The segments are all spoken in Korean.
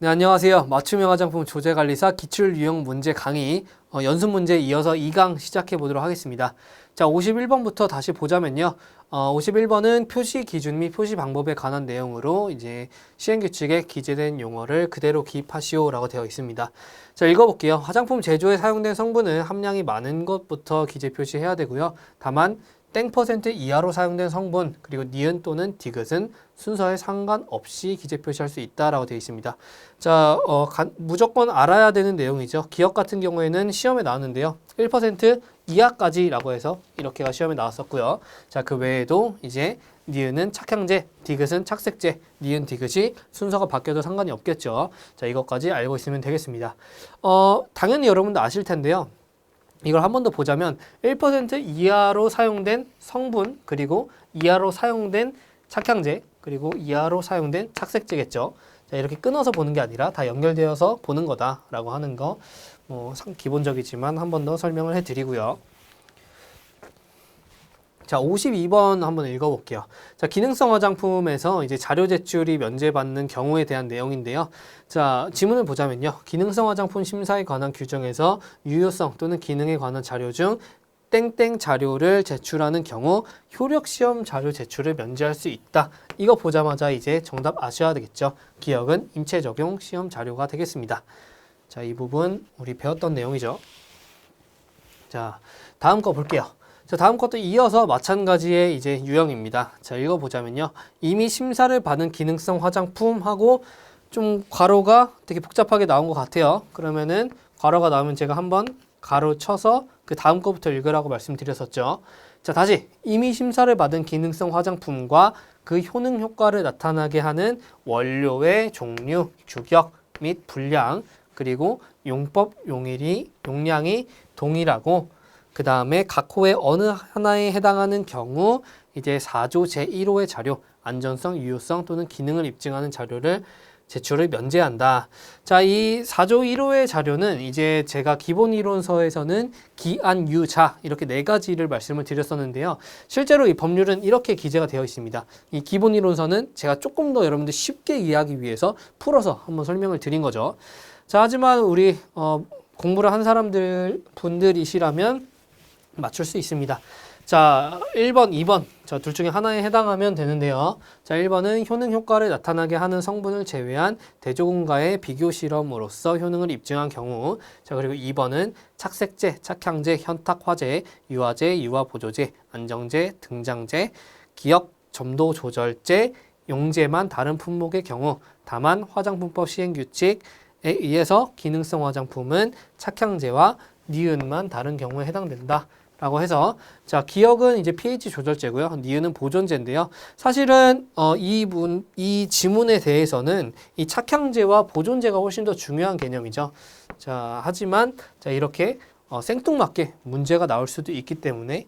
네, 안녕하세요. 맞춤형 화장품 조제관리사 기출유형 문제 강의 연습 문제 이어서 2강 시작해 보도록 하겠습니다. 자, 51번부터 다시 보자면요. 51번은 표시 기준 및 표시 방법에 관한 내용으로 이제 시행규칙에 기재된 용어를 그대로 기입하시오라고 되어 있습니다. 자, 읽어볼게요. 화장품 제조에 사용된 성분은 함량이 많은 것부터 기재 표시해야 되고요. 다만 땡% 이하로 사용된 성분 그리고 니은 또는 디귿은 순서에 상관없이 기재 표시할 수 있다라고 되어 있습니다. 자, 무조건 알아야 되는 내용이죠. 기억 같은 경우에는 시험에 나왔는데요. 1% 이하까지라고 해서 이렇게가 시험에 나왔었고요. 자, 그 외에도 이제 니은은 착향제, 디귿은 착색제, 니은 디귿이 순서가 바뀌어도 상관이 없겠죠. 자, 이것까지 알고 있으면 되겠습니다. 당연히 여러분도 아실 텐데요. 이걸 한 번 더 보자면 1% 이하로 사용된 성분 그리고 이하로 사용된 착향제 그리고 이하로 사용된 착색제겠죠. 자, 이렇게 끊어서 보는 게 아니라 다 연결되어서 보는 거다라고 하는 거 기본적이지만 한 번 더 설명을 해드리고요. 자, 52번 한번 읽어볼게요. 자, 기능성 화장품에서 이제 자료 제출이 면제받는 경우에 대한 내용인데요. 자, 지문을 보자면요. 기능성 화장품 심사에 관한 규정에서 유효성 또는 기능에 관한 자료 중 땡땡 자료를 제출하는 경우 효력 시험 자료 제출을 면제할 수 있다. 이거 보자마자 이제 정답 아셔야 되겠죠. 기억은 인체 적용 시험 자료가 되겠습니다. 자, 이 부분 우리 배웠던 내용이죠. 자, 다음 거 볼게요. 자, 다음 것도 이어서 마찬가지의 이제 유형입니다. 자, 읽어보자면요. 이미 심사를 받은 기능성 화장품하고 좀 괄호가 되게 복잡하게 나온 것 같아요. 그러면은 괄호가 나오면 제가 한번 가로 쳐서 그 다음 거부터 읽으라고 말씀드렸었죠. 자, 다시 이미 심사를 받은 기능성 화장품과 그 효능 효과를 나타나게 하는 원료의 종류, 규격 및 분량 그리고 용법, 용량이 동일하고 그 다음에 각 호의 어느 하나에 해당하는 경우 이제 4조 제1호의 자료, 안전성, 유효성 또는 기능을 입증하는 자료를 제출을 면제한다. 자, 이 4조 1호의 자료는 이제 제가 기본 이론서에서는 기안, 유, 자 이렇게 네 가지를 말씀을 드렸었는데요. 실제로 이 법률은 이렇게 기재가 되어 있습니다. 이 기본 이론서는 제가 조금 더 여러분들 쉽게 이해하기 위해서 풀어서 한번 설명을 드린 거죠. 자, 하지만 우리 공부를 한 분들이시라면 맞출 수 있습니다. 자, 1번, 2번. 자, 둘 중에 하나에 해당하면 되는데요. 자, 1번은 효능 효과를 나타나게 하는 성분을 제외한 대조군과의 비교 실험으로서 효능을 입증한 경우. 자, 그리고 2번은 착색제, 착향제, 현탁화제, 유화제, 유화보조제, 안정제, 등장제, 기억, 점도 조절제, 용제만 다른 품목의 경우. 다만 화장품법 시행규칙에 의해서 기능성 화장품은 착향제와 니은만 다른 경우에 해당된다. 라고 해서 자, 기억은 이제 pH 조절제고요. 니은은 보존제인데요. 사실은 이 지문에 대해서는 이 착향제와 보존제가 훨씬 더 중요한 개념이죠. 자, 하지만 자, 이렇게 생뚱맞게 문제가 나올 수도 있기 때문에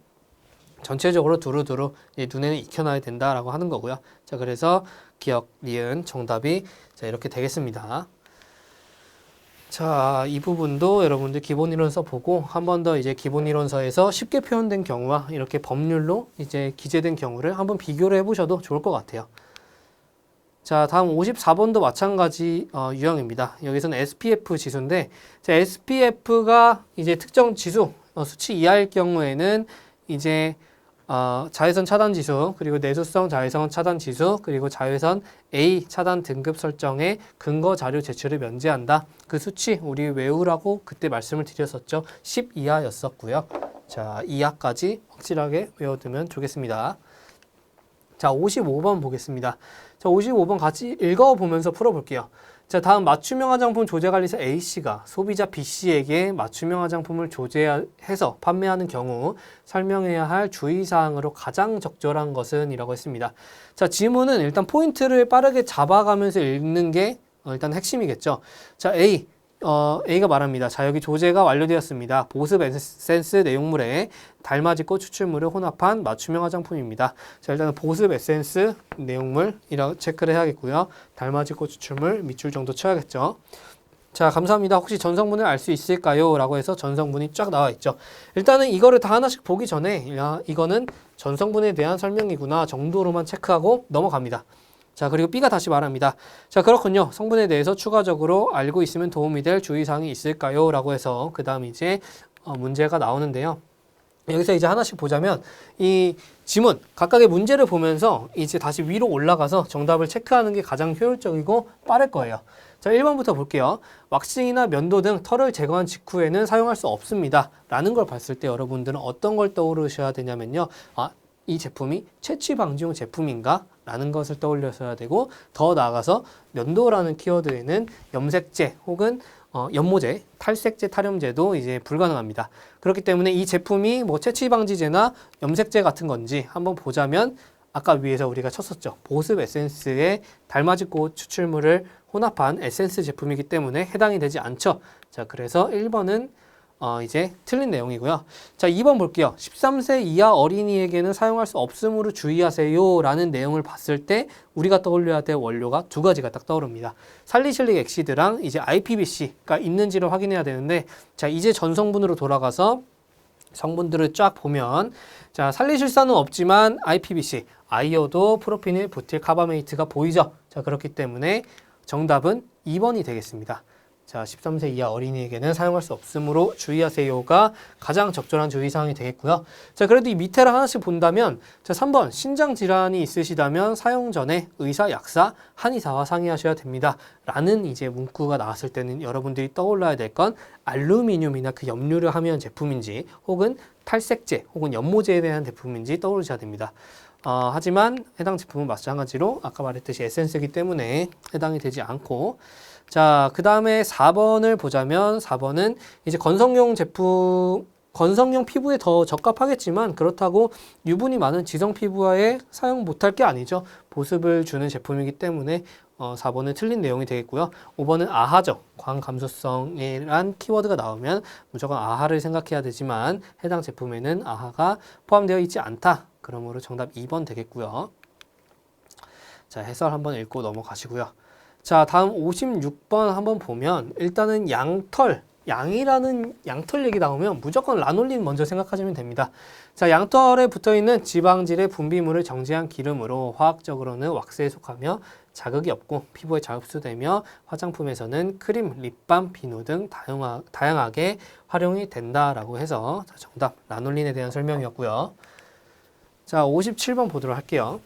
전체적으로 두루두루 눈에는 익혀놔야 된다라고 하는 거고요. 자, 그래서 기억, 니은 정답이 자, 이렇게 되겠습니다. 자, 이 부분도 여러분들 기본 이론서 보고 한 번 더 이제 기본 이론서에서 쉽게 표현된 경우와 이렇게 법률로 이제 기재된 경우를 한번 비교를 해보셔도 좋을 것 같아요. 자, 다음 54번도 마찬가지 유형입니다. 여기서는 SPF 지수인데, 자, SPF가 이제 특정 지수 수치 이하일 경우에는 이제 자외선 차단 지수, 그리고 내수성 자외선 차단 지수, 그리고 자외선 A 차단 등급 설정에 근거 자료 제출을 면제한다. 그 수치 우리 외우라고 그때 말씀을 드렸었죠. 10 이하였었고요. 자, 이하까지 확실하게 외워두면 좋겠습니다. 자, 55번 보겠습니다. 자, 55번 같이 읽어보면서 풀어볼게요. 자, 다음 맞춤형 화장품 조제관리사 A씨가 소비자 B씨에게 맞춤형 화장품을 조제해서 판매하는 경우 설명해야 할 주의사항으로 가장 적절한 것은 이라고 했습니다. 자, 지문은 일단 포인트를 빠르게 잡아가면서 읽는 게 일단 핵심이겠죠. 자, A가 말합니다. 자, 여기 조제가 완료되었습니다. 보습 에센스 내용물에 달맞이꽃 추출물을 혼합한 맞춤형 화장품입니다. 자, 일단은 보습 에센스 내용물이라고 체크를 해야겠고요. 달맞이꽃 추출물 밑줄 정도 쳐야겠죠. 자, 감사합니다. 혹시 전성분을 알 수 있을까요? 라고 해서 전성분이 쫙 나와 있죠. 일단은 이거를 다 하나씩 보기 전에 이거는 전성분에 대한 설명이구나 정도로만 체크하고 넘어갑니다. 자, 그리고 B가 다시 말합니다. 자, 그렇군요. 성분에 대해서 추가적으로 알고 있으면 도움이 될 주의사항이 있을까요? 라고 해서 그 다음 이제 문제가 나오는데요. 여기서 이제 하나씩 보자면 이 지문, 각각의 문제를 보면서 이제 다시 위로 올라가서 정답을 체크하는 게 가장 효율적이고 빠를 거예요. 자, 1번부터 볼게요. 왁싱이나 면도 등 털을 제거한 직후에는 사용할 수 없습니다. 라는 걸 봤을 때 여러분들은 어떤 걸 떠오르셔야 되냐면요. 아, 이 제품이 채취 방지용 제품인가? 라는 것을 떠올려셔야 되고, 더 나아가서 면도라는 키워드에는 염색제 혹은 연모제, 탈색제, 탈염제도 이제 불가능합니다. 그렇기 때문에 이 제품이 뭐 채취 방지제나 염색제 같은 건지 한번 보자면 아까 위에서 우리가 쳤었죠. 보습 에센스의 달맞이꽃 추출물을 혼합한 에센스 제품이기 때문에 해당이 되지 않죠. 자, 그래서 1번은 이제 틀린 내용이고요. 자, 2번 볼게요. 13세 이하 어린이에게는 사용할 수 없으므로 주의하세요 라는 내용을 봤을 때 우리가 떠올려야 될 원료가 두 가지가 딱 떠오릅니다. 살리실릭 엑시드랑 이제 IPBC가 있는지를 확인해야 되는데, 자, 이제 전성분으로 돌아가서 성분들을 쫙 보면, 자, 살리실산은 없지만 IPBC, 아이오도 프로피닐 부틸 카바메이트가 보이죠. 자, 그렇기 때문에 정답은 2번이 되겠습니다. 자, 13세 이하 어린이에게는 사용할 수 없으므로 주의하세요가 가장 적절한 주의사항이 되겠고요. 자, 그래도 이 밑에를 하나씩 본다면, 자, 3번 신장질환이 있으시다면 사용 전에 의사, 약사, 한의사와 상의하셔야 됩니다. 라는 이제 문구가 나왔을 때는 여러분들이 떠올라야 될 건 알루미늄이나 그 염료를 함유한 제품인지 혹은 탈색제 혹은 연모제에 대한 제품인지 떠오르셔야 됩니다. 하지만 해당 제품은 마찬가지로 아까 말했듯이 에센스이기 때문에 해당이 되지 않고, 자, 그 다음에 4번을 보자면 4번은 이제 건성용 제품, 건성용 피부에 더 적합하겠지만 그렇다고 유분이 많은 지성 피부에 사용 못할 게 아니죠. 보습을 주는 제품이기 때문에 4번은 틀린 내용이 되겠고요. 5번은 아하죠. 광감소성이란 키워드가 나오면 무조건 아하를 생각해야 되지만 해당 제품에는 아하가 포함되어 있지 않다. 그러므로 정답 2번 되겠고요. 자, 해설 한번 읽고 넘어가시고요. 자, 다음 56번 한번 보면 일단은 양이라는 양털 얘기 나오면 무조건 라놀린 먼저 생각하시면 됩니다. 자, 양털에 붙어있는 지방질의 분비물을 정지한 기름으로 화학적으로는 왁스에 속하며 자극이 없고 피부에 잘 흡수되며 화장품에서는 크림, 립밤, 비누 등 다양하게 활용이 된다라고 해서 자, 정답 라놀린에 대한 설명이었고요. 자, 57번 보도록 할게요.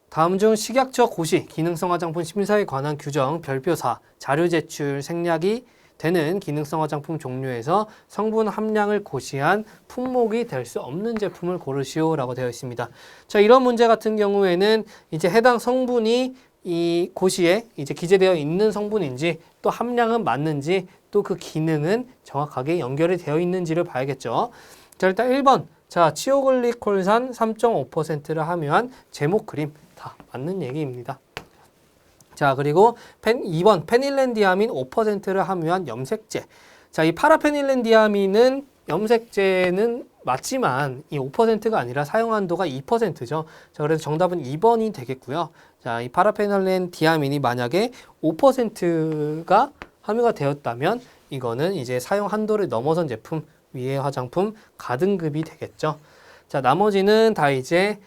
다음 중 식약처 고시, 기능성 화장품 심사에 관한 규정, 별표 4, 자료 제출 생략이 되는 기능성 화장품 종류에서 성분 함량을 고시한 품목이 될 수 없는 제품을 고르시오라고 되어 있습니다. 자, 이런 문제 같은 경우에는 이제 해당 성분이 이 고시에 이제 기재되어 있는 성분인지 또 함량은 맞는지 또 그 기능은 정확하게 연결이 되어 있는지를 봐야겠죠. 자, 일단 1번. 자, 치오글리콜산 3.5%를 함유한 제모크림. 다 맞는 얘기입니다. 자, 그리고 2번 페닐렌디아민 5%를 함유한 염색제. 자, 이 파라페닐렌디아민은 염색제는 맞지만 이 5%가 아니라 사용 한도가 2%죠. 자, 그래서 정답은 2번이 되겠고요. 자, 이 파라페닐렌디아민이 만약에 5%가 함유가 되었다면 이거는 이제 사용 한도를 넘어선 제품, 위의 화장품 가등급이 되겠죠. 자, 나머지는 다 이제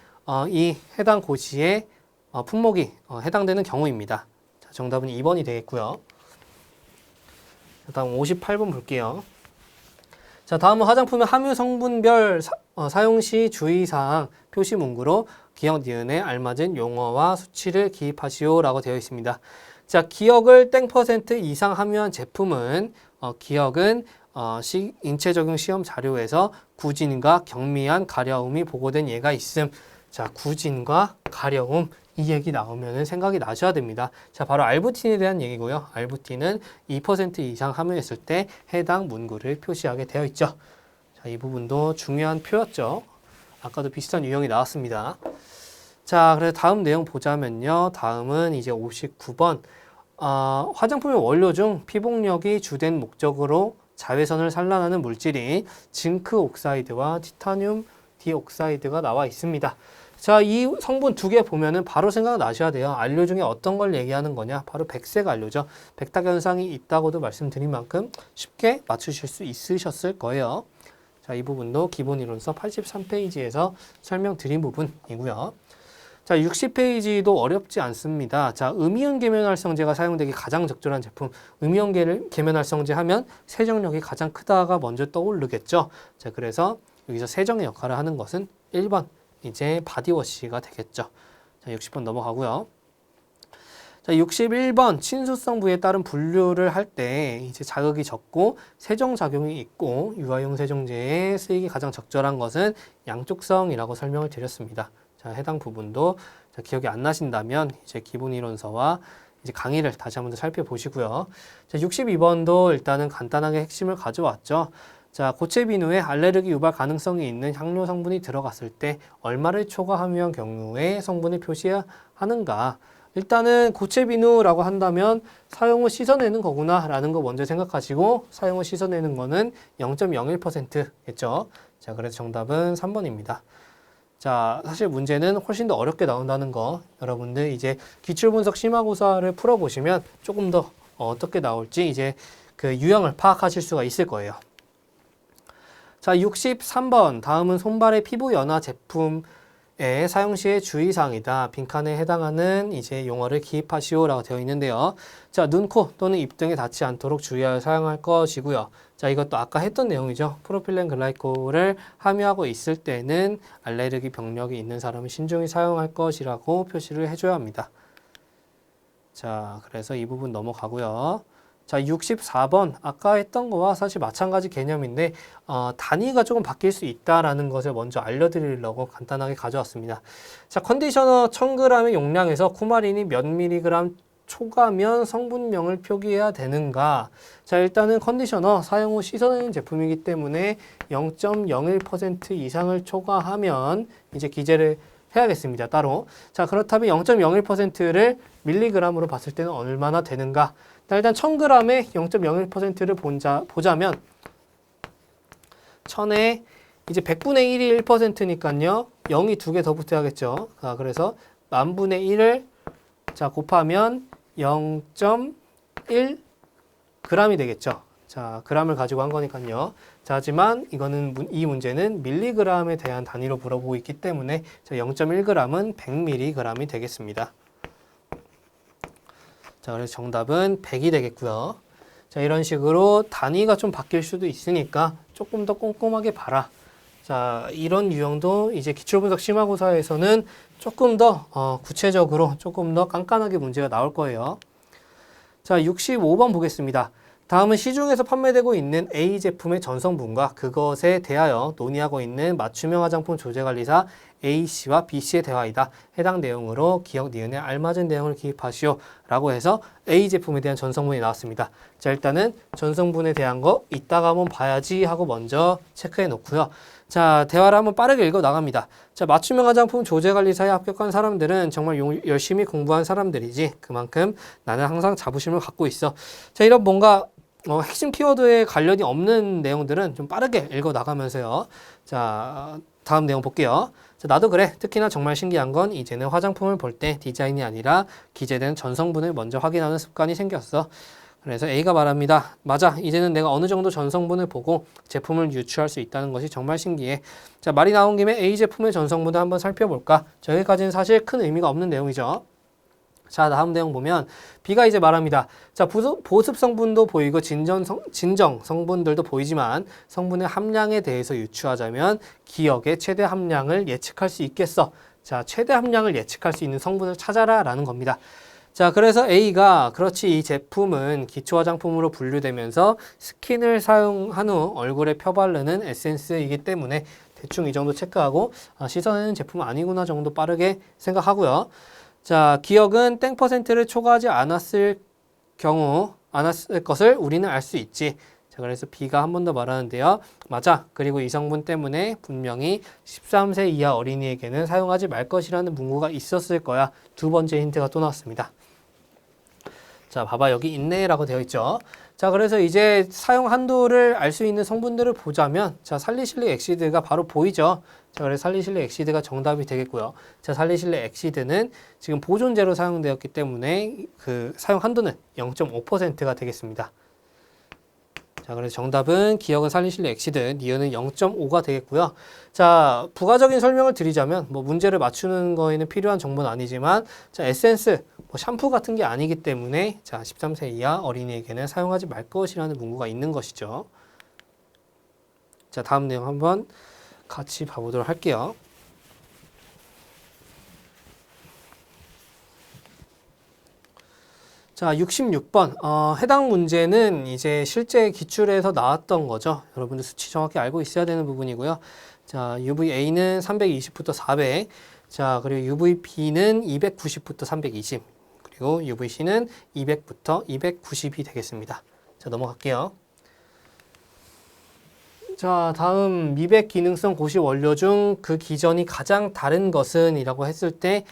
이 해당 고시에 품목이 해당되는 경우입니다. 자, 정답은 2번이 되겠고요. 자, 다음 58번 볼게요. 자, 다음은 화장품의 함유 성분별 사용 시 주의사항 표시 문구로 기억 니은에 알맞은 용어와 수치를 기입하시오라고 되어 있습니다. 자, 기억을 땡% 이상 함유한 제품은 기억은 인체 적용 시험 자료에서 구진과 경미한 가려움이 보고된 예가 있음. 자, 구진과 가려움 이 얘기 나오면 생각이 나셔야 됩니다. 자, 바로 알부틴에 대한 얘기고요. 알부틴은 2% 이상 함유했을 때 해당 문구를 표시하게 되어 있죠. 자, 이 부분도 중요한 표였죠. 아까도 비슷한 유형이 나왔습니다. 자, 그래서 다음 내용 보자면요. 다음은 이제 59번. 화장품의 원료 중 피복력이 주된 목적으로 자외선을 산란하는 물질인 징크 옥사이드와 티타늄 디옥사이드가 나와 있습니다. 자, 이 성분 두 개 보면은 바로 생각나셔야 돼요. 안료 중에 어떤 걸 얘기하는 거냐? 바로 백색 안료죠. 백탁 현상이 있다고도 말씀드린 만큼 쉽게 맞추실 수 있으셨을 거예요. 자, 이 부분도 기본 이론서 83페이지에서 설명드린 부분이고요. 자, 60페이지도 어렵지 않습니다. 자, 음이온 계면활성제가 사용되기 가장 적절한 제품. 음이온 계면활성제 하면 세정력이 가장 크다가 먼저 떠오르겠죠. 자, 그래서 여기서 세정의 역할을 하는 것은 1번, 이제 바디워시가 되겠죠. 자, 60번 넘어가고요. 자, 61번 친수성 부에 따른 분류를 할 때 이제 자극이 적고 세정 작용이 있고 유아용 세정제에 쓰이기 가장 적절한 것은 양쪽성이라고 설명을 드렸습니다. 자, 해당 부분도 자, 기억이 안 나신다면 이제 기본 이론서와 이제 강의를 다시 한번 더 살펴보시고요. 자, 62번도 일단은 간단하게 핵심을 가져왔죠. 자, 고체 비누에 알레르기 유발 가능성이 있는 향료 성분이 들어갔을 때 얼마를 초과하면 경우에 성분을 표시하는가. 일단은 고체 비누라고 한다면 사용 후 씻어내는 거구나 라는 거 먼저 생각하시고 사용 후 씻어내는 거는 0.01%겠죠. 자, 그래서 정답은 3번입니다. 자, 사실 문제는 훨씬 더 어렵게 나온다는 거 여러분들 이제 기출분석 심화고사를 풀어보시면 조금 더 어떻게 나올지 이제 그 유형을 파악하실 수가 있을 거예요. 자, 63번 다음은 손발의 피부 연화 제품의 사용 시의 주의사항이다. 빈칸에 해당하는 이제 용어를 기입하시오라고 되어 있는데요. 자, 눈, 코 또는 입 등에 닿지 않도록 주의하여 사용할 것이고요. 자, 이것도 아까 했던 내용이죠. 프로필렌 글라이콜을 함유하고 있을 때는 알레르기 병력이 있는 사람은 신중히 사용할 것이라고 표시를 해줘야 합니다. 자, 그래서 이 부분 넘어가고요. 자, 64번 아까 했던 거와 사실 마찬가지 개념인데 단위가 조금 바뀔 수 있다라는 것을 먼저 알려드리려고 간단하게 가져왔습니다. 자, 컨디셔너 1000g의 용량에서 쿠마린이 몇 mg 초과면 성분명을 표기해야 되는가. 자, 일단은 컨디셔너 사용 후 씻어내는 제품이기 때문에 0.01% 이상을 초과하면 이제 기재를 해야겠습니다. 따로. 자, 그렇다면 0.01%를 밀리그램으로 봤을 때는 얼마나 되는가. 자, 일단 1000g에 0.01%를 보자면 1000에 이제 100분의 1이 1%니까요. 0이 2개 더 붙어야겠죠. 자, 그래서 10,000분의 1을 자, 곱하면 0.1 g이 되겠죠. 자, g을 가지고 한 거니까요. 자, 하지만 이 문제는 밀리그램에 대한 단위로 물어보고 있기 때문에 0.1g은 100mg이 되겠습니다. 자, 그래서 정답은 100이 되겠고요. 자, 이런 식으로 단위가 좀 바뀔 수도 있으니까 조금 더 꼼꼼하게 봐라. 자, 이런 유형도 이제 기출분석 심화고사에서는 조금 더 구체적으로 조금 더 깐깐하게 문제가 나올 거예요. 자, 65번 보겠습니다. 다음은 시중에서 판매되고 있는 A 제품의 전성분과 그것에 대하여 논의하고 있는 맞춤형 화장품 조제관리사 A씨와 B씨의 대화이다. 해당 내용으로 기억, 니은에 알맞은 내용을 기입하시오 라고 해서 A 제품에 대한 전성분이 나왔습니다. 자, 일단은 전성분에 대한 거 이따가 한번 봐야지 하고 먼저 체크해 놓고요. 자, 대화를 한번 빠르게 읽어 나갑니다. 자, 맞춤형 화장품 조제관리사에 합격한 사람들은 정말 열심히 공부한 사람들이지. 그만큼 나는 항상 자부심을 갖고 있어. 자, 이런 뭔가 핵심 키워드에 관련이 없는 내용들은 좀 빠르게 읽어 나가면서요. 자, 다음 내용 볼게요. 자, 나도 그래. 특히나 정말 신기한 건 이제는 화장품을 볼 때 디자인이 아니라 기재된 전성분을 먼저 확인하는 습관이 생겼어. 그래서 A가 말합니다. 맞아. 이제는 내가 어느 정도 전성분을 보고 제품을 유추할 수 있다는 것이 정말 신기해. 자, 말이 나온 김에 A 제품의 전성분을 한번 살펴볼까? 저기까지는 사실 큰 의미가 없는 내용이죠. 자, 다음 내용 보면 B가 이제 말합니다. 자, 보습 성분도 보이고 진정 성분들도 보이지만 성분의 함량에 대해서 유추하자면 기억의 최대 함량을 예측할 수 있겠어. 자, 최대 함량을 예측할 수 있는 성분을 찾아라 라는 겁니다. 자, 그래서 A가 그렇지 이 제품은 기초 화장품으로 분류되면서 스킨을 사용한 후 얼굴에 펴바르는 에센스이기 때문에 대충 이 정도 체크하고 씻어내는 제품은 아니구나 정도 빠르게 생각하고요. 자, 기억은 땡 %를 초과하지 않았을 것을 우리는 알 수 있지. 자, 그래서 B가 한 번 더 말하는데요. 맞아. 그리고 이 성분 때문에 분명히 13세 이하 어린이에게는 사용하지 말 것이라는 문구가 있었을 거야. 두 번째 힌트가 또 나왔습니다. 자, 봐봐. 여기 있네라고 되어 있죠. 자, 그래서 이제 사용 한도를 알 수 있는 성분들을 보자면 자, 살리실릭 엑시드가 바로 보이죠. 자, 그래서 살리실릭 엑시드가 정답이 되겠고요. 자, 살리실릭 엑시드는 지금 보존제로 사용되었기 때문에 그 사용 한도는 0.5%가 되겠습니다. 자, 자, 그래서 정답은 기억은 살리실래 엑시드, 니은은 0.5가 되겠고요. 자, 부가적인 설명을 드리자면 뭐 문제를 맞추는 거에는 필요한 정보는 아니지만 자, 에센스, 뭐 샴푸 같은 게 아니기 때문에 자, 13세 이하 어린이에게는 사용하지 말 것이라는 문구가 있는 것이죠. 자, 다음 내용 한번 같이 봐보도록 할게요. 자, 66번. 해당 문제는 이제 실제 기출에서 나왔던 거죠. 여러분들 수치 정확히 알고 있어야 되는 부분이고요. 자, UVA는 320부터 400. 자, 그리고 UVB는 290부터 320. 그리고 UVC는 200부터 290이 되겠습니다. 자, 넘어갈게요. 자, 다음 미백 기능성 고시 원료 중 그 기전이 가장 다른 것은 이라고 했을 때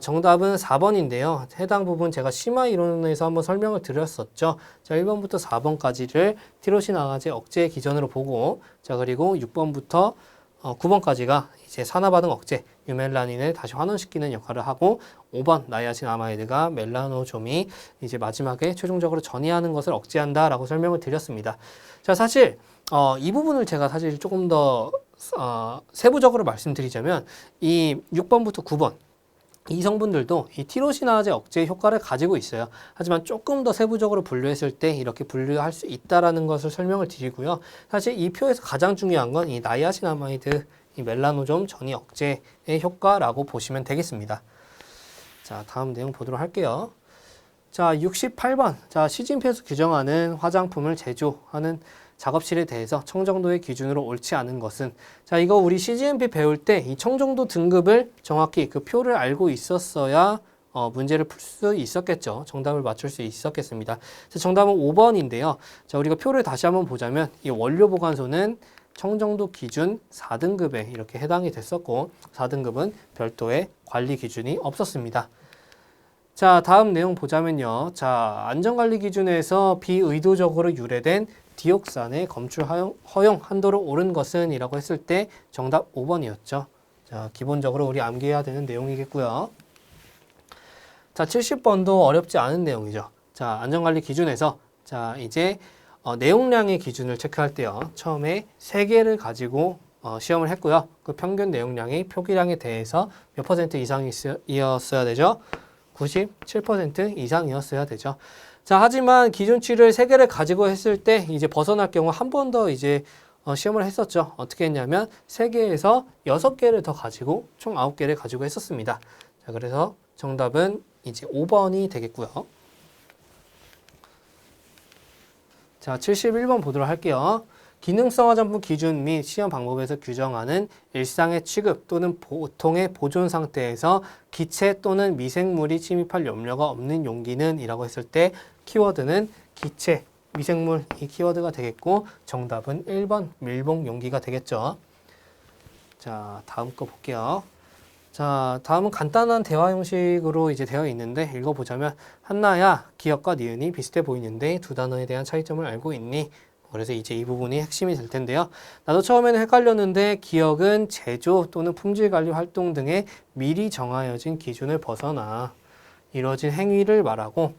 정답은 4번인데요. 해당 부분 제가 심화 이론에서 한번 설명을 드렸었죠. 자, 1번부터 4번까지를 티로신 항아제 억제 기전으로 보고, 자, 그리고 6번부터 9번까지가 이제 산화 반응 억제, 유멜라닌을 다시 환원시키는 역할을 하고, 5번 나이아신 아마이드가 멜라노좀이 이제 마지막에 최종적으로 전이하는 것을 억제한다라고 설명을 드렸습니다. 자, 사실 이 부분을 제가 사실 조금 더 세부적으로 말씀드리자면 이 6번부터 9번 이 성분들도 이 티로시나제 억제 효과를 가지고 있어요. 하지만 조금 더 세부적으로 분류했을 때 이렇게 분류할 수 있다라는 것을 설명을 드리고요. 사실 이 표에서 가장 중요한 건 이 나이아신아마이드, 이 멜라노좀 전이 억제의 효과라고 보시면 되겠습니다. 자, 다음 내용 보도록 할게요. 자, 68번. 자, 시진피에서 규정하는 화장품을 제조하는 작업실에 대해서 청정도의 기준으로 옳지 않은 것은, 자, 이거 우리 CGMP 배울 때 이 청정도 등급을 정확히 그 표를 알고 있었어야 문제를 풀 수 있었겠죠. 정답을 맞출 수 있었겠습니다. 정답은 5번인데요. 자, 우리가 표를 다시 한번 보자면 이 원료 보관소는 청정도 기준 4등급에 이렇게 해당이 됐었고 4등급은 별도의 관리 기준이 없었습니다. 자, 다음 내용 보자면요. 자, 안전관리 기준에서 비의도적으로 유래된 디옥산의 검출 허용 한도를 오른 것은 이라고 했을 때 정답 5번이었죠. 자, 기본적으로 우리 암기해야 되는 내용이겠고요. 자, 70번도 어렵지 않은 내용이죠. 자, 안전관리 기준에서 자, 이제 내용량의 기준을 체크할 때요. 처음에 3개를 가지고 시험을 했고요. 그 평균 내용량이 표기량에 대해서 몇 퍼센트 이상이었어야 되죠? 97% 이상이었어야 되죠. 자, 하지만 기준치를 3개를 가지고 했을 때 이제 벗어날 경우 한 번 더 이제 시험을 했었죠. 어떻게 했냐면 3개에서 6개를 더 가지고 총 9개를 가지고 했었습니다. 자, 그래서 정답은 이제 5번이 되겠고요. 자, 71번 보도록 할게요. 기능성 화장품 기준 및 시험 방법에서 규정하는 일상의 취급 또는 보통의 보존 상태에서 기체 또는 미생물이 침입할 염려가 없는 용기는 이라고 했을 때 키워드는 기체, 미생물 이 키워드가 되겠고 정답은 1번 밀봉 용기가 되겠죠. 자, 다음 거 볼게요. 자, 다음은 간단한 대화 형식으로 이제 되어 있는데 읽어보자면 한나야, 기억과 니은이 비슷해 보이는데 두 단어에 대한 차이점을 알고 있니? 그래서 이제 이 부분이 핵심이 될 텐데요. 나도 처음에는 헷갈렸는데 기억은 제조 또는 품질 관리 활동 등의 미리 정하여진 기준을 벗어나 이루어진 행위를 말하고,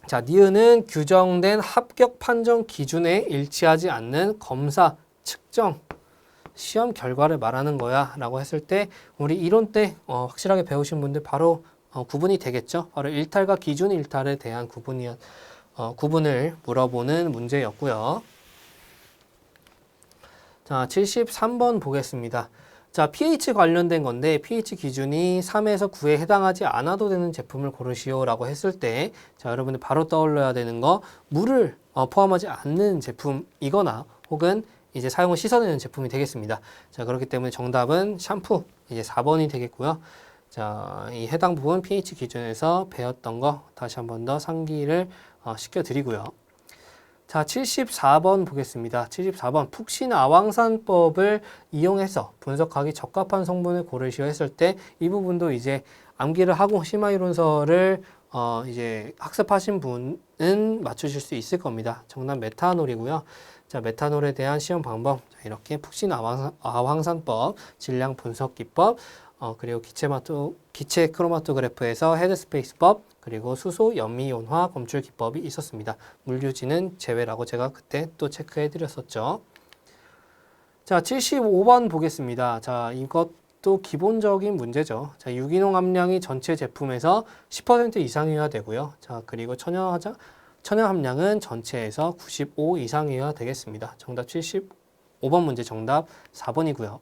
자, 니은은 규정된 합격 판정 기준에 일치하지 않는 검사, 측정, 시험 결과를 말하는 거야 라고 했을 때 우리 이론 때 확실하게 배우신 분들 바로 구분이 되겠죠. 바로 일탈과 기준 일탈에 대한 구분을 물어보는 문제였고요. 자, 73번 보겠습니다. 자, pH 관련된 건데 pH 기준이 3에서 9에 해당하지 않아도 되는 제품을 고르시오 라고 했을 때, 자, 여러분들 바로 떠올려야 되는 거 물을 포함하지 않는 제품이거나 혹은 이제 사용을 씻어내는 제품이 되겠습니다. 자, 그렇기 때문에 정답은 샴푸 이제 4번이 되겠고요. 자, 이 해당 부분 pH 기준에서 배웠던 거 다시 한 번 더 상기를 시켜드리고요. 자, 74번 보겠습니다. 74번 푹신 아왕산법을 이용해서 분석하기 적합한 성분을 고르시오 했을 때 이 부분도 이제 암기를 하고 심화이론서를 이제 학습하신 분은 맞추실 수 있을 겁니다. 정답 메탄올이고요. 자, 메탄올에 대한 시험 방법, 자, 이렇게 푹신 아황산법, 질량 분석 기법, 그리고 기체 크로마토그래프에서 헤드스페이스법, 그리고 수소 연미온화 검출 기법이 있었습니다. 물유지는 제외라고 제가 그때 또 체크해 드렸었죠. 자, 75번 보겠습니다. 자, 이것도 기본적인 문제죠. 자, 유기농 함량이 전체 제품에서 10% 이상이어야 되고요. 자, 그리고 천연 함량은 전체에서 95 이상이어야 되겠습니다. 정답 75번 문제 정답 4번이고요.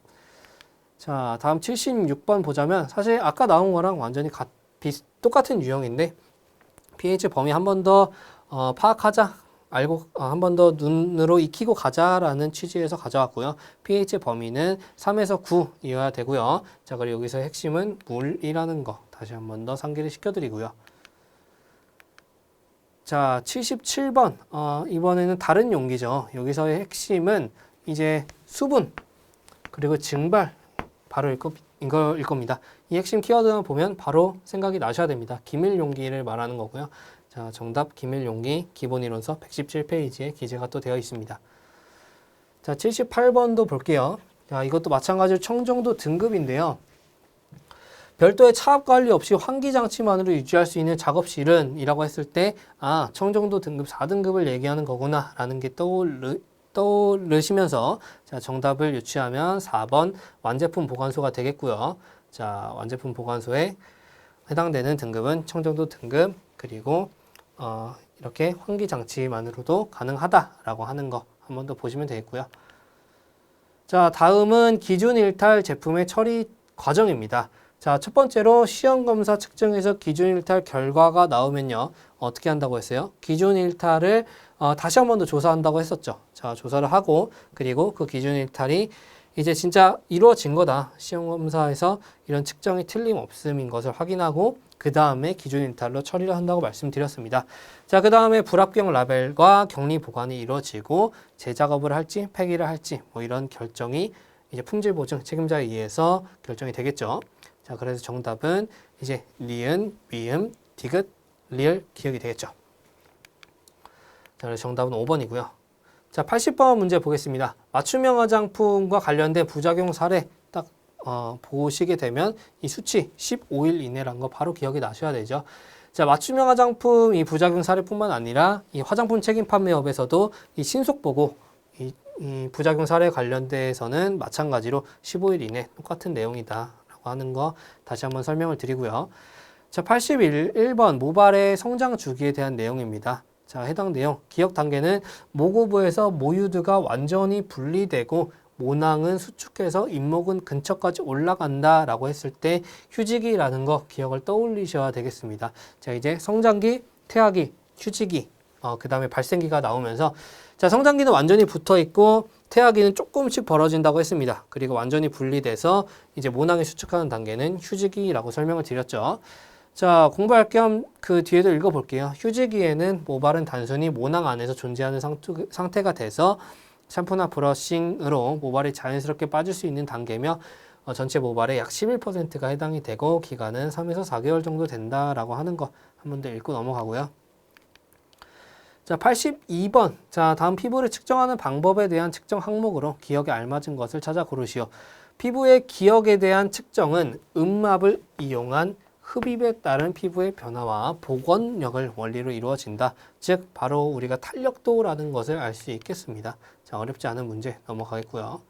자, 다음 76번 보자면 사실 아까 나온 거랑 완전히 똑같은 유형인데 pH 범위 한 번 더 파악하자, 알고 한 번 더 눈으로 익히고 가자라는 취지에서 가져왔고요. pH 범위는 3에서 9이어야 되고요. 자, 그리고 여기서 핵심은 물이라는 거 다시 한 번 더 상기를 시켜드리고요. 자, 77번 이번에는 다른 용기죠. 여기서의 핵심은 이제 수분 그리고 증발 바로 이걸 겁니다. 이 핵심 키워드만 보면 바로 생각이 나셔야 됩니다. 기밀 용기를 말하는 거고요. 자, 정답 기밀 용기 기본 이론서 117페이지에 기재가 또 되어 있습니다. 자, 78번도 볼게요. 자, 이것도 마찬가지로 청정도 등급인데요. 별도의 차압 관리 없이 환기 장치만으로 유지할 수 있는 작업실은 이라고 했을 때 청정도 등급 4등급을 얘기하는 거구나 라는 게 떠오르시면서 자, 정답을 유추하면 4번 완제품 보관소가 되겠고요. 자, 완제품 보관소에 해당되는 등급은 청정도 등급 그리고 이렇게 환기 장치만으로도 가능하다라고 하는 거 한 번 더 보시면 되겠고요. 자, 다음은 기준 일탈 제품의 처리 과정입니다. 자, 첫 번째로 시험 검사 측정에서 기준 일탈 결과가 나오면요. 어떻게 한다고 했어요? 기준 일탈을 다시 한 번 더 조사한다고 했었죠. 자, 조사를 하고 그리고 그 기준 일탈이 이제 진짜 이루어진 거다. 시험 검사에서 이런 측정이 틀림없음인 것을 확인하고 그 다음에 기준 일탈로 처리를 한다고 말씀드렸습니다. 자, 그 다음에 불합격 라벨과 격리 보관이 이루어지고 재작업을 할지 폐기를 할지 뭐 이런 결정이 이제 품질 보증 책임자에 의해서 결정이 되겠죠. 자, 그래서 정답은 이제 니은, 미음, 디귿, 리을, 기억이 되겠죠. 자, 그래서 정답은 5번이고요. 자, 80번 문제 보겠습니다. 맞춤형 화장품과 관련된 부작용 사례 딱 보시게 되면 이 수치 15일 이내란 거 바로 기억이 나셔야 되죠. 자, 맞춤형 화장품 이 부작용 사례뿐만 아니라 이 화장품 책임 판매업에서도 이 신속 보고 이 부작용 사례 관련돼서는 마찬가지로 15일 이내 똑같은 내용이다 라고 하는 거 다시 한번 설명을 드리고요. 자, 81번 모발의 성장 주기에 대한 내용입니다. 자, 해당 내용 기억 단계는 모구부에서 모유드가 완전히 분리되고 모낭은 수축해서 잇목은 근처까지 올라간다 라고 했을 때 휴지기라는 거 기억을 떠올리셔야 되겠습니다. 자, 이제 성장기, 태아기, 휴지기, 그 다음에 발생기가 나오면서 자, 성장기는 완전히 붙어 있고 태아기는 조금씩 벌어진다고 했습니다. 그리고 완전히 분리돼서 이제 모낭이 수축하는 단계는 휴지기라고 설명을 드렸죠. 자, 공부할 겸 그 뒤에도 읽어볼게요. 휴지기에는 모발은 단순히 모낭 안에서 존재하는 상태가 돼서 샴푸나 브러싱으로 모발이 자연스럽게 빠질 수 있는 단계며 전체 모발의 약 11%가 해당이 되고 기간은 3에서 4개월 정도 된다라고 하는 거 한 번 더 읽고 넘어가고요. 자, 82번. 자, 다음 피부를 측정하는 방법에 대한 측정 항목으로 기억에 알맞은 것을 찾아 고르시오. 피부의 기억에 대한 측정은 음압을 이용한 흡입에 따른 피부의 변화와 복원력을 원리로 이루어진다. 즉 바로 우리가 탄력도라는 것을 알 수 있겠습니다. 자, 어렵지 않은 문제 넘어가겠고요.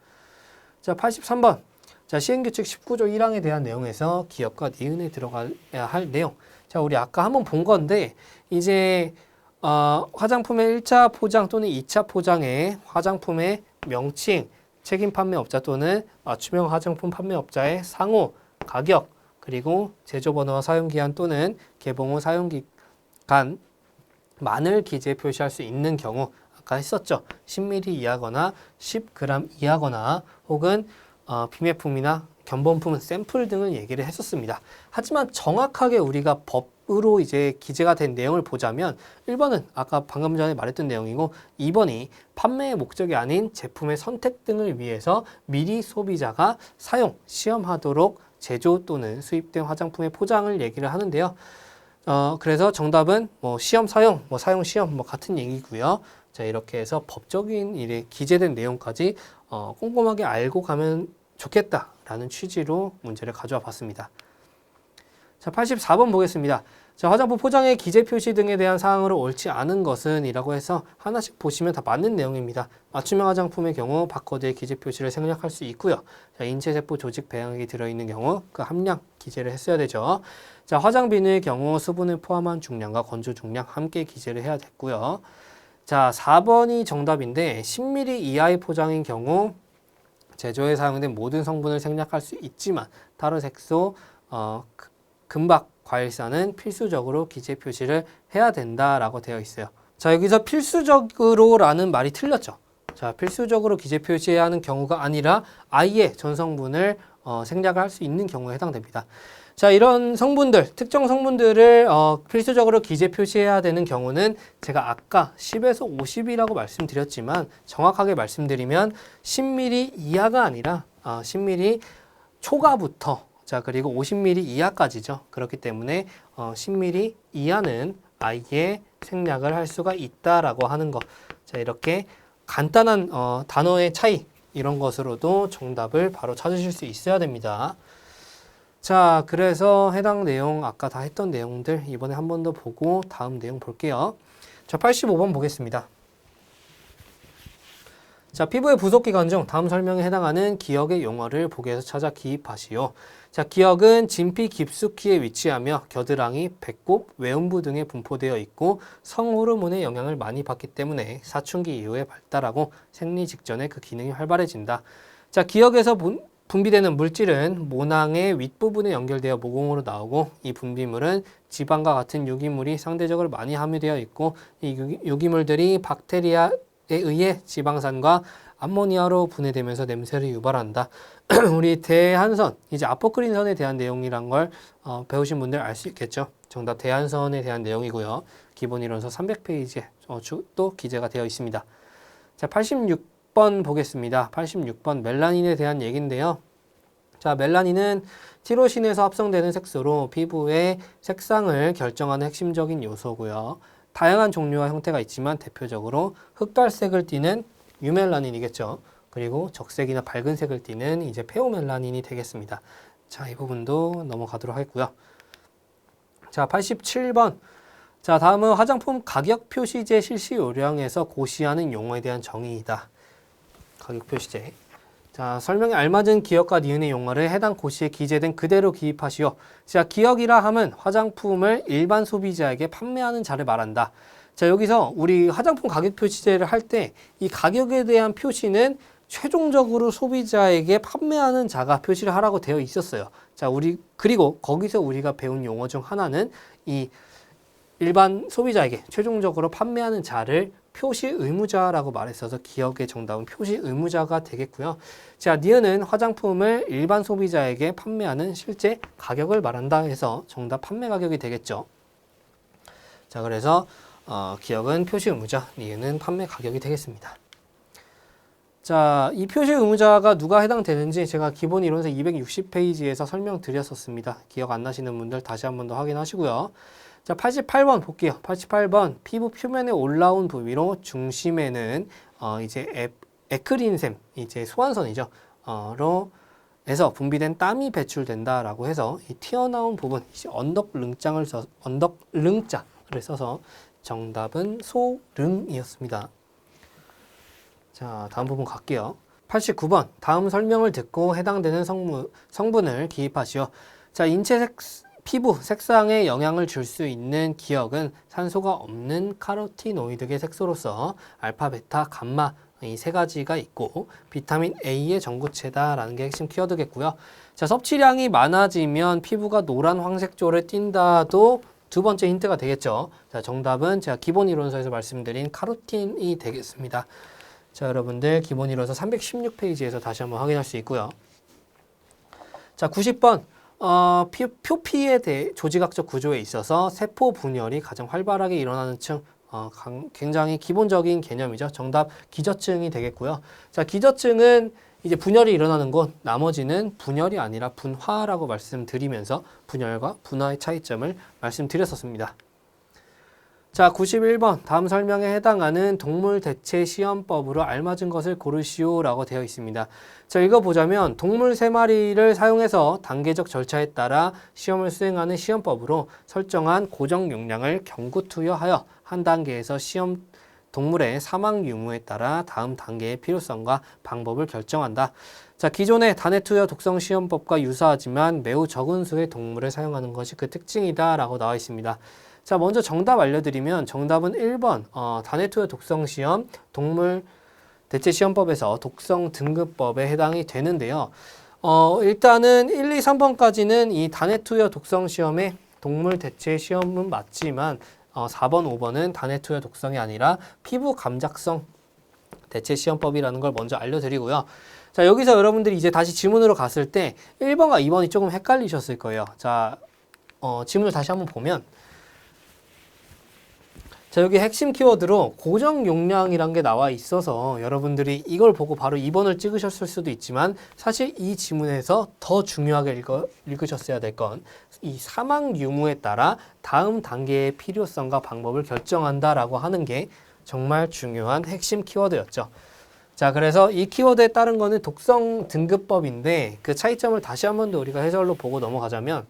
자, 83번. 자, 시행규칙 19조 1항에 대한 내용에서 기업과 니은에 들어가야 할 내용. 자, 우리 아까 한번 본 건데 이제 화장품의 1차 포장 또는 2차 포장에 화장품의 명칭, 책임 판매업자 또는 맞춤형 화장품 판매업자의 상호, 가격, 그리고 제조번호와 사용기한 또는 개봉 후 사용기간 만을 기재해 표시할 수 있는 경우 아까 했었죠. 10ml 이하거나 10g 이하거나 혹은 비매품이나 견본품, 샘플 등을 얘기를 했었습니다. 하지만 정확하게 우리가 법으로 이제 기재가 된 내용을 보자면 1번은 아까 방금 전에 말했던 내용이고 2번이 판매의 목적이 아닌 제품의 선택 등을 위해서 미리 소비자가 사용, 시험하도록 제조 또는 수입된 화장품의 포장을 얘기를 하는데요. 그래서 정답은 뭐 시험 사용, 뭐 사용 시험 뭐 같은 얘기고요. 자, 이렇게 해서 법적인 일에 기재된 내용까지 꼼꼼하게 알고 가면 좋겠다라는 취지로 문제를 가져와 봤습니다. 자, 84번 보겠습니다. 자, 화장품 포장의 기재 표시 등에 대한 사항으로 옳지 않은 것은 이라고 해서 하나씩 보시면 다 맞는 내용입니다. 맞춤형 화장품의 경우 바코드에 기재 표시를 생략할 수 있고요. 자, 인체세포 조직 배양액이 들어있는 경우 그 함량 기재를 했어야 되죠. 자, 화장 비누의 경우 수분을 포함한 중량과 건조 중량 함께 기재를 해야 됐고요. 자, 4번이 정답인데 10ml 이하의 포장인 경우 제조에 사용된 모든 성분을 생략할 수 있지만 다른 색소, 금박, 과일산은 필수적으로 기재 표시를 해야 된다라고 되어 있어요. 자, 여기서 필수적으로라는 말이 틀렸죠. 자, 필수적으로 기재 표시해야 하는 경우가 아니라 아예 전 성분을 생략을 할 수 있는 경우에 해당됩니다. 자, 이런 성분들, 특정 성분들을 필수적으로 기재 표시해야 되는 경우는 제가 아까 10에서 50이라고 말씀드렸지만 정확하게 말씀드리면 10ml 이하가 아니라 10ml 초과부터 자, 그리고 50ml 이하까지죠. 그렇기 때문에 10ml 이하는 아예 생략을 할 수가 있다라고 하는 것. 자, 이렇게 간단한 단어의 차이 이런 것으로도 정답을 바로 찾으실 수 있어야 됩니다. 자, 그래서 해당 내용 아까 다 했던 내용들 이번에 한 번 더 보고 다음 내용 볼게요. 자, 85번 보겠습니다. 자, 피부의 부속기관 중 다음 설명에 해당하는 기역의 용어를 보기에서 찾아 기입하시오. 자, 기역은 진피 깊숙이에 위치하며 겨드랑이, 배꼽, 외음부 등에 분포되어 있고 성호르몬의 영향을 많이 받기 때문에 사춘기 이후에 발달하고 생리 직전에 그 기능이 활발해진다. 자, 기역에서 분비되는 물질은 모낭의 윗부분에 연결되어 모공으로 나오고 이 분비물은 지방과 같은 유기물이 상대적으로 많이 함유되어 있고 이 유기물들이 박테리아에 의해 지방산과 암모니아로 분해되면서 냄새를 유발한다. 우리 대한선, 이제 아포크린선에 대한 내용이란 걸 배우신 분들 알 수 있겠죠. 정답 대한선에 대한 내용이고요. 기본 이론서 300페이지에 또 기재가 되어 있습니다. 자, 86번 보겠습니다. 86번 멜라닌에 대한 얘기인데요. 자, 멜라닌은 티로신에서 합성되는 색소로 피부의 색상을 결정하는 핵심적인 요소고요. 다양한 종류와 형태가 있지만 대표적으로 흑갈색을 띠는 유멜라닌이겠죠. 그리고 적색이나 밝은 색을 띠는 이제 페오멜라닌이 되겠습니다. 자, 이 부분도 넘어가도록 하겠고요. 자, 87번. 자, 다음은 화장품 가격 표시제 실시 요령에서 고시하는 용어에 대한 정의이다. 가격 표시제. 자, 설명에 알맞은 기역과 니은의 용어를 해당 고시에 기재된 그대로 기입하시오. 자, 기역이라 함은 화장품을 일반 소비자에게 판매하는 자를 말한다. 자, 여기서 우리 화장품 가격 표시제를 할 때 이 가격에 대한 표시는 최종적으로 소비자에게 판매하는 자가 표시를 하라고 되어 있었어요. 자, 그리고 거기서 우리가 배운 용어 중 하나는 이 일반 소비자에게 최종적으로 판매하는 자를 표시 의무자라고 말했어서 기역의 정답은 표시 의무자가 되겠고요. 자, 니은은 화장품을 일반 소비자에게 판매하는 실제 가격을 말한다 해서 정답 판매 가격이 되겠죠. 자, 그래서 기역은 표시 의무자, 니은은 판매 가격이 되겠습니다. 자, 이 표시 의무자가 누가 해당되는지 제가 기본 이론서 260페이지에서 설명드렸었습니다. 기억 안 나시는 분들 다시 한 번 더 확인하시고요. 자, 88번 볼게요. 88번 피부 표면에 올라온 부위로 중심에는 이제 에크린샘, 이제 소환선이죠. 에서 분비된 땀이 배출된다라고 해서 이 튀어나온 부분, 언덕릉자를 써서 정답은 소릉이었습니다. 자, 다음 부분 갈게요. 89번 다음 설명을 듣고 해당되는 성분을 기입하시오. 자, 피부 색상에 영향을 줄 수 있는 기역은 산소가 없는 카로티노이드계 색소로서 알파, 베타, 감마 이 세 가지가 있고 비타민 A의 전구체다라는 게 핵심 키워드겠고요. 자, 섭취량이 많아지면 피부가 노란 황색조를 띈다도 두 번째 힌트가 되겠죠. 자, 정답은 제가 기본 이론서에서 말씀드린 카로틴이 되겠습니다. 자, 여러분들 기본 이론서 316페이지에서 다시 한번 확인할 수 있고요. 자, 90번 표피의 조직학적 구조에 있어서 세포 분열이 가장 활발하게 일어나는 층 굉장히 기본적인 개념이죠. 정답 기저층이 되겠고요. 자, 기저층은 이제 분열이 일어나는 곳, 나머지는 분열이 아니라 분화라고 말씀드리면서 분열과 분화의 차이점을 말씀드렸었습니다. 자, 91번 다음 설명에 해당하는 동물 대체 시험법으로 알맞은 것을 고르시오 라고 되어 있습니다. 자, 읽어보자면 동물 3마리를 사용해서 단계적 절차에 따라 시험을 수행하는 시험법으로 설정한 고정 용량을 경구 투여하여 한 단계에서 시험 동물의 사망 유무에 따라 다음 단계의 필요성과 방법을 결정한다. 자, 기존의 단해 투여 독성 시험법과 유사하지만 매우 적은 수의 동물을 사용하는 것이 그 특징이다 라고 나와 있습니다. 자, 먼저 정답 알려드리면 정답은 1번 단해 투여 독성 시험 동물 대체 시험법에서 독성 등급법에 해당이 되는데요. 일단은 1, 2, 3번까지는 이 단해 투여 독성 시험의 동물 대체 시험은 맞지만 4번, 5번은 단해 투여 독성이 아니라 피부 감작성 대체 시험법이라는 걸 먼저 알려드리고요. 자, 여기서 여러분들이 이제 다시 지문으로 갔을 때 1번과 2번이 조금 헷갈리셨을 거예요. 자, 지문을 다시 한번 보면 자, 여기 핵심 키워드로 고정 용량이란 게 나와 있어서 여러분들이 이걸 보고 바로 2번을 찍으셨을 수도 있지만 사실 이 지문에서 더 중요하게 읽으셨어야 될 건 이 사망 유무에 따라 다음 단계의 필요성과 방법을 결정한다라고 하는 게 정말 중요한 핵심 키워드였죠. 자, 그래서 이 키워드에 따른 거는 독성 등급법인데 그 차이점을 다시 한 번 더 우리가 해설로 보고 넘어가자면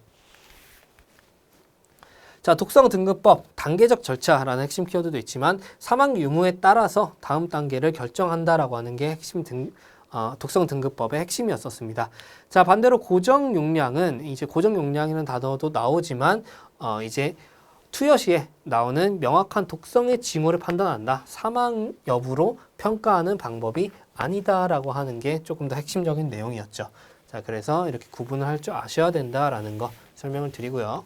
자, 독성 등급법, 단계적 절차라는 핵심 키워드도 있지만 사망 유무에 따라서 다음 단계를 결정한다라고 하는 게 핵심 독성 등급법의 핵심이었었습니다. 자, 반대로 고정 용량은 이제 고정 용량이라는 단어도 나오지만 이제 투여 시에 나오는 명확한 독성의 징후를 판단한다. 사망 여부로 평가하는 방법이 아니다라고 하는 게 조금 더 핵심적인 내용이었죠. 자, 그래서 이렇게 구분을 할 줄 아셔야 된다라는 거 설명을 드리고요.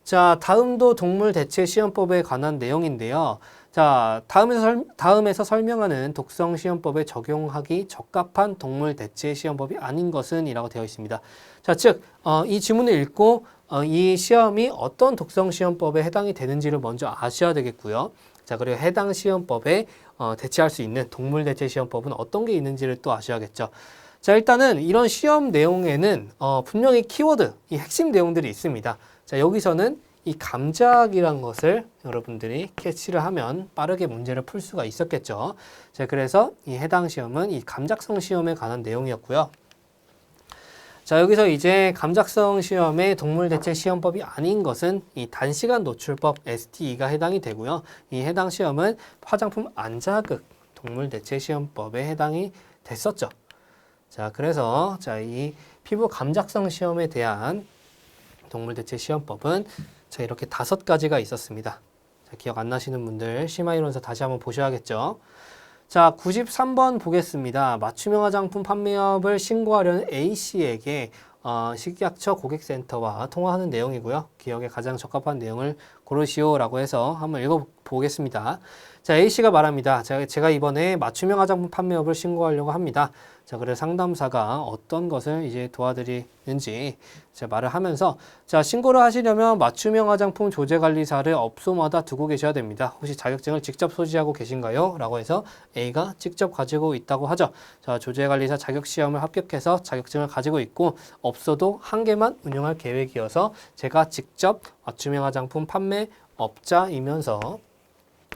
자, 다음도 동물 대체 시험법에 관한 내용인데요. 자, 다음에서 설명하는 독성 시험법에 적용하기 적합한 동물 대체 시험법이 아닌 것은 이라고 되어 있습니다. 자, 즉, 이 지문을 읽고 이 시험이 어떤 독성 시험법에 해당이 되는지를 먼저 아셔야 되겠고요. 자, 그리고 해당 시험법에 대체할 수 있는 동물 대체 시험법은 어떤 게 있는지를 또 아셔야겠죠. 자, 일단은 이런 시험 내용에는 분명히 키워드, 이 핵심 내용들이 있습니다. 자, 여기서는 이 감작이란 것을 여러분들이 캐치를 하면 빠르게 문제를 풀 수가 있었겠죠. 자, 그래서 이 해당 시험은 이 감작성 시험에 관한 내용이었고요. 자, 여기서 이제 감작성 시험의 동물 대체 시험법이 아닌 것은 이 단시간 노출법 STE가 해당이 되고요. 이 해당 시험은 화장품 안자극 동물 대체 시험법에 해당이 됐었죠. 자, 그래서 이 피부 감작성 시험에 대한 동물 대체 시험법은 자, 이렇게 5가지가 있었습니다. 자, 기억 안 나시는 분들 심화이론서 다시 한번 보셔야겠죠. 자, 93번 보겠습니다. 맞춤형 화장품 판매업을 신고하려는 A씨에게 식약처 고객센터와 통화하는 내용이고요. 기억에 가장 적합한 내용을 고르시오라고 해서 한번 읽어보겠습니다. 자, A씨가 말합니다. 제가 이번에 맞춤형 화장품 판매업을 신고하려고 합니다. 자, 그래서 상담사가 어떤 것을 이제 도와드리는지 말을 하면서 자, 신고를 하시려면 맞춤형 화장품 조제관리사를 업소마다 두고 계셔야 됩니다. 혹시 자격증을 직접 소지하고 계신가요? 라고 해서 A가 직접 가지고 있다고 하죠. 자, 조제관리사 자격시험을 합격해서 자격증을 가지고 있고 업소도 한 개만 운영할 계획이어서 제가 직접 맞춤형 화장품 판매업자이면서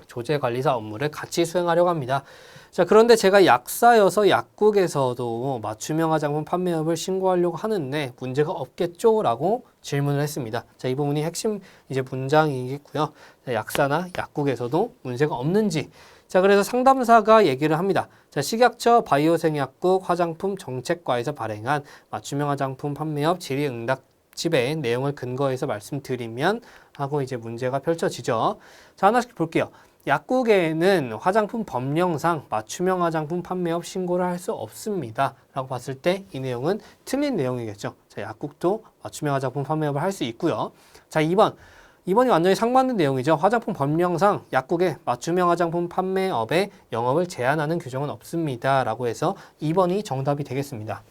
조제관리사 업무를 같이 수행하려고 합니다. 자, 그런데 제가 약사여서 약국에서도 맞춤형 화장품 판매업을 신고하려고 하는데 문제가 없겠죠? 라고 질문을 했습니다. 자, 이 부분이 핵심 이제 문장이겠고요. 자, 약사나 약국에서도 문제가 없는지. 자, 그래서 상담사가 얘기를 합니다. 자, 식약처 바이오생약국 화장품 정책과에서 발행한 맞춤형 화장품 판매업 질의응답집의 내용을 근거해서 말씀드리면 하고 이제 문제가 펼쳐지죠. 자, 하나씩 볼게요. 약국에는 화장품 법령상 맞춤형 화장품 판매업 신고를 할 수 없습니다. 라고 봤을 때 이 내용은 틀린 내용이겠죠. 자, 약국도 맞춤형 화장품 판매업을 할 수 있고요. 자, 2번이 완전히 상반된 내용이죠. 화장품 법령상 약국에 맞춤형 화장품 판매업의 영업을 제한하는 규정은 없습니다. 라고 해서 2번이 정답이 되겠습니다.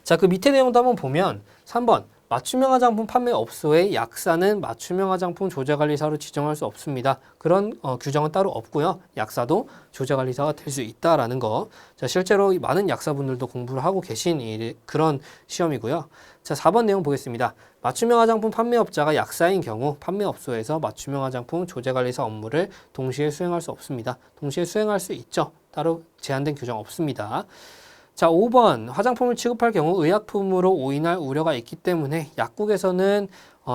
자, 그 밑에 내용도 한번 보면 3번 맞춤형 화장품 판매업소의 약사는 맞춤형 화장품 조제관리사로 지정할 수 없습니다. 그런 규정은 따로 없고요. 약사도 조제관리사가 될 수 있다라는 거. 자, 실제로 많은 약사분들도 공부를 하고 계신 그런 시험이고요. 자, 4번 내용 보겠습니다. 맞춤형 화장품 판매업자가 약사인 경우 판매업소에서 맞춤형 화장품 조제관리사 업무를 동시에 수행할 수 없습니다. 동시에 수행할 수 있죠. 따로 제한된 규정 없습니다. 자, 5번 화장품을 취급할 경우 의약품으로 오인할 우려가 있기 때문에 약국에서는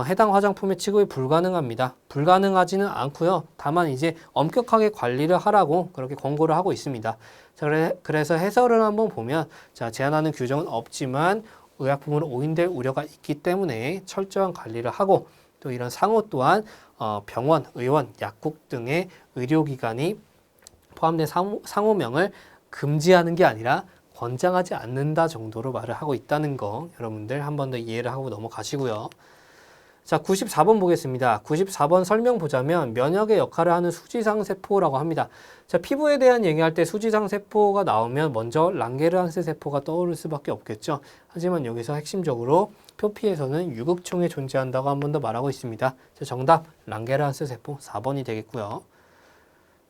해당 화장품의 취급이 불가능합니다. 불가능하지는 않고요. 다만 이제 엄격하게 관리를 하라고 그렇게 권고를 하고 있습니다. 자, 그래서 해설을 한번 보면 자, 제한하는 규정은 없지만 의약품으로 오인될 우려가 있기 때문에 철저한 관리를 하고 또 이런 상호 또한 병원, 의원, 약국 등의 의료기관이 포함된 상호명을 금지하는 게 아니라 권장하지 않는다 정도로 말을 하고 있다는 거 여러분들 한 번 더 이해를 하고 넘어가시고요. 자, 94번 보겠습니다. 94번 설명 보자면 면역의 역할을 하는 수지상 세포라고 합니다. 자, 피부에 대한 얘기할 때 수지상 세포가 나오면 먼저 랑게르한스 세포가 떠오를 수밖에 없겠죠. 하지만 여기서 핵심적으로 표피에서는 유극총에 존재한다고 한 번 더 말하고 있습니다. 자, 정답 랑게르한스 세포 4번이 되겠고요.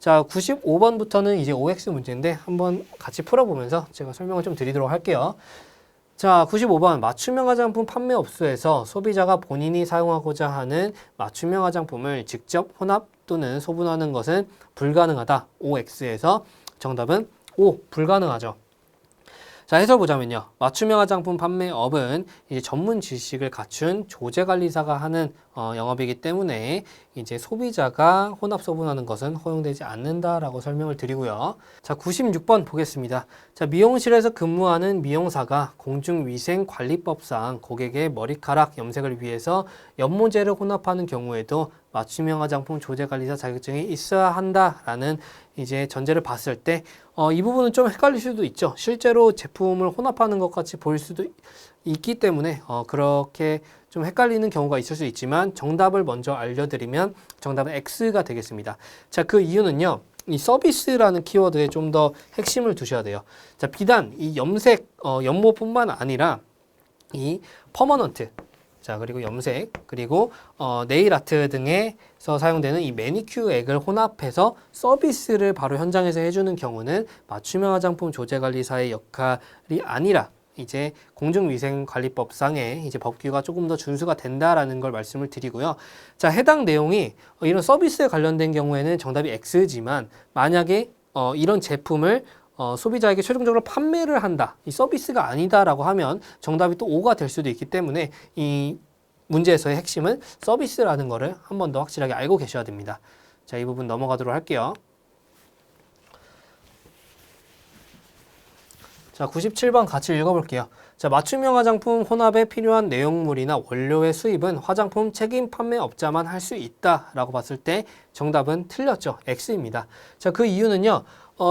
자, 95번부터는 이제 OX 문제인데 한번 같이 풀어보면서 제가 설명을 좀 드리도록 할게요. 자, 95번 맞춤형 화장품 판매업소에서 소비자가 본인이 사용하고자 하는 맞춤형 화장품을 직접 혼합 또는 소분하는 것은 불가능하다. OX에서 정답은 O, 불가능하죠. 자, 해설 보자면요. 맞춤형 화장품 판매업은 이제 전문 지식을 갖춘 조제관리사가 하는 영업이기 때문에 이제 소비자가 혼합 소분하는 것은 허용되지 않는다라고 설명을 드리고요. 자, 96번 보겠습니다. 자, 미용실에서 근무하는 미용사가 공중위생관리법상 고객의 머리카락 염색을 위해서 연모제를 혼합하는 경우에도 맞춤형 화장품 조제관리사 자격증이 있어야 한다라는 이제 전제를 봤을 때 이 부분은 좀 헷갈릴 수도 있죠. 실제로 제품을 혼합하는 것 같이 보일 수도 있기 때문에 그렇게 좀 헷갈리는 경우가 있을 수 있지만 정답을 먼저 알려드리면 정답은 X가 되겠습니다. 자, 그 이유는요. 이 서비스라는 키워드에 좀 더 핵심을 두셔야 돼요. 자, 비단 이 염색, 연모뿐만 아니라 이 퍼머넌트, 자, 그리고 염색, 그리고 네일 아트 등에서 사용되는 이 매니큐어 액을 혼합해서 서비스를 바로 현장에서 해주는 경우는 맞춤형 화장품 조제관리사의 역할이 아니라 이제 공중위생관리법상의 이제 법규가 조금 더 준수가 된다라는 걸 말씀을 드리고요. 자, 해당 내용이 이런 서비스에 관련된 경우에는 정답이 X지만 만약에 이런 제품을 소비자에게 최종적으로 판매를 한다. 이 서비스가 아니다라고 하면 정답이 또 O가 될 수도 있기 때문에 이 문제에서의 핵심은 서비스라는 거를 한 번 더 확실하게 알고 계셔야 됩니다. 자, 이 부분 넘어가도록 할게요. 자, 97번 같이 읽어볼게요. 자, 맞춤형 화장품 혼합에 필요한 내용물이나 원료의 수입은 화장품 책임 판매업자만 할 수 있다라고 봤을 때 정답은 틀렸죠. X입니다. 자, 그 이유는요.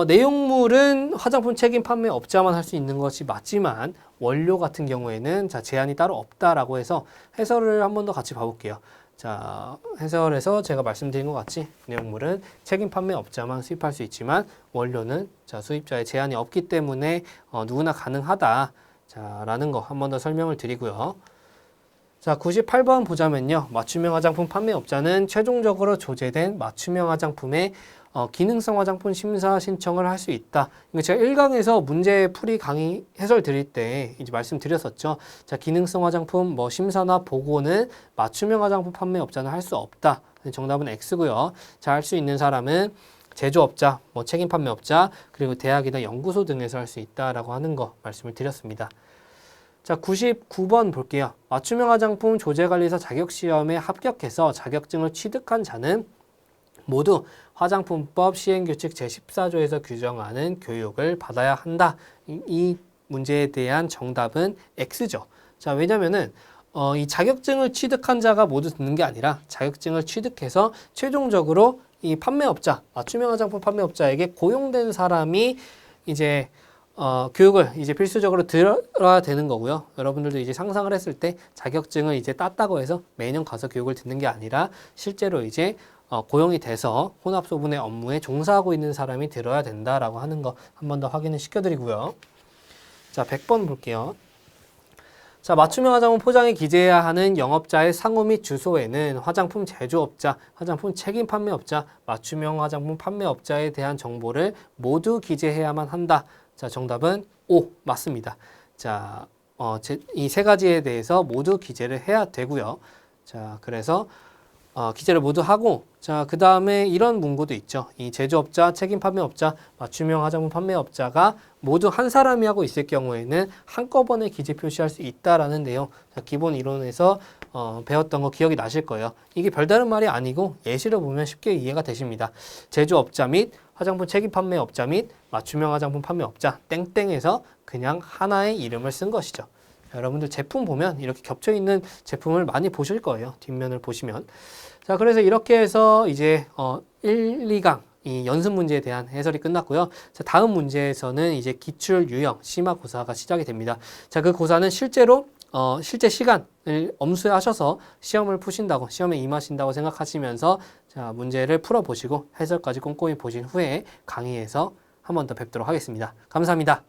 내용물은 화장품 책임 판매업자만 할 수 있는 것이 맞지만 원료 같은 경우에는 자, 제한이 따로 없다라고 해서 해설을 한 번 더 같이 봐볼게요. 자, 해설에서 제가 말씀드린 것 같이 내용물은 책임 판매업자만 수입할 수 있지만 원료는 자, 수입자의 제한이 없기 때문에 누구나 가능하다. 자, 라는 거 한 번 더 설명을 드리고요. 자, 98번 보자면요. 맞춤형 화장품 판매업자는 최종적으로 조제된 맞춤형 화장품의 기능성 화장품 심사 신청을 할 수 있다. 이거 제가 1강에서 문제 풀이 강의 해설 드릴 때 이제 말씀드렸었죠. 자, 기능성 화장품 심사나 보고는 맞춤형 화장품 판매업자는 할 수 없다. 정답은 X고요. 자, 할 수 있는 사람은 제조업자, 책임 판매업자, 그리고 대학이나 연구소 등에서 할 수 있다라고 하는 거 말씀을 드렸습니다. 자, 99번 볼게요. 맞춤형 화장품 조제관리사 자격시험에 합격해서 자격증을 취득한 자는 모두 화장품법 시행규칙 제14조에서 규정하는 교육을 받아야 한다. 이 문제에 대한 정답은 X죠. 자, 왜냐면은 이 자격증을 취득한 자가 모두 듣는 게 아니라 자격증을 취득해서 최종적으로 이 판매업자, 맞춤형 화장품 판매업자에게 고용된 사람이 이제 교육을 이제 필수적으로 들어야 되는 거고요. 여러분들도 이제 상상을 했을 때 자격증을 이제 땄다고 해서 매년 가서 교육을 듣는 게 아니라 실제로 이제 고용이 돼서 혼합소분의 업무에 종사하고 있는 사람이 들어야 된다라고 하는 거 한 번 더 확인을 시켜드리고요. 자, 100번 볼게요. 자, 맞춤형 화장품 포장에 기재해야 하는 영업자의 상호 및 주소에는 화장품 제조업자, 화장품 책임 판매업자, 맞춤형 화장품 판매업자에 대한 정보를 모두 기재해야만 한다. 자, 정답은 O 맞습니다. 자, 이 세 가지에 대해서 모두 기재를 해야 되고요. 자, 그래서 기재를 모두 하고, 자, 그 다음에 이런 문구도 있죠. 이 제조업자, 책임 판매업자, 맞춤형 화장품 판매업자가 모두 한 사람이 하고 있을 경우에는 한꺼번에 기재 표시할 수 있다라는 내용. 자, 기본 이론에서 배웠던 거 기억이 나실 거예요. 이게 별다른 말이 아니고 예시를 보면 쉽게 이해가 되십니다. 제조업자 및 화장품 책임 판매업자 및 맞춤형 화장품 판매업자 땡땡에서 그냥 하나의 이름을 쓴 것이죠. 여러분들 제품 보면 이렇게 겹쳐 있는 제품을 많이 보실 거예요. 뒷면을 보시면. 자, 그래서 이렇게 해서 이제 1, 2강 이 연습 문제에 대한 해설이 끝났고요. 자, 다음 문제에서는 이제 기출 유형 심화고사가 시작이 됩니다. 자, 그 고사는 실제로 실제 시간을 엄수하셔서 시험을 푸신다고, 시험에 임하신다고 생각하시면서 자, 문제를 풀어보시고 해설까지 꼼꼼히 보신 후에 강의에서 한 번 더 뵙도록 하겠습니다. 감사합니다.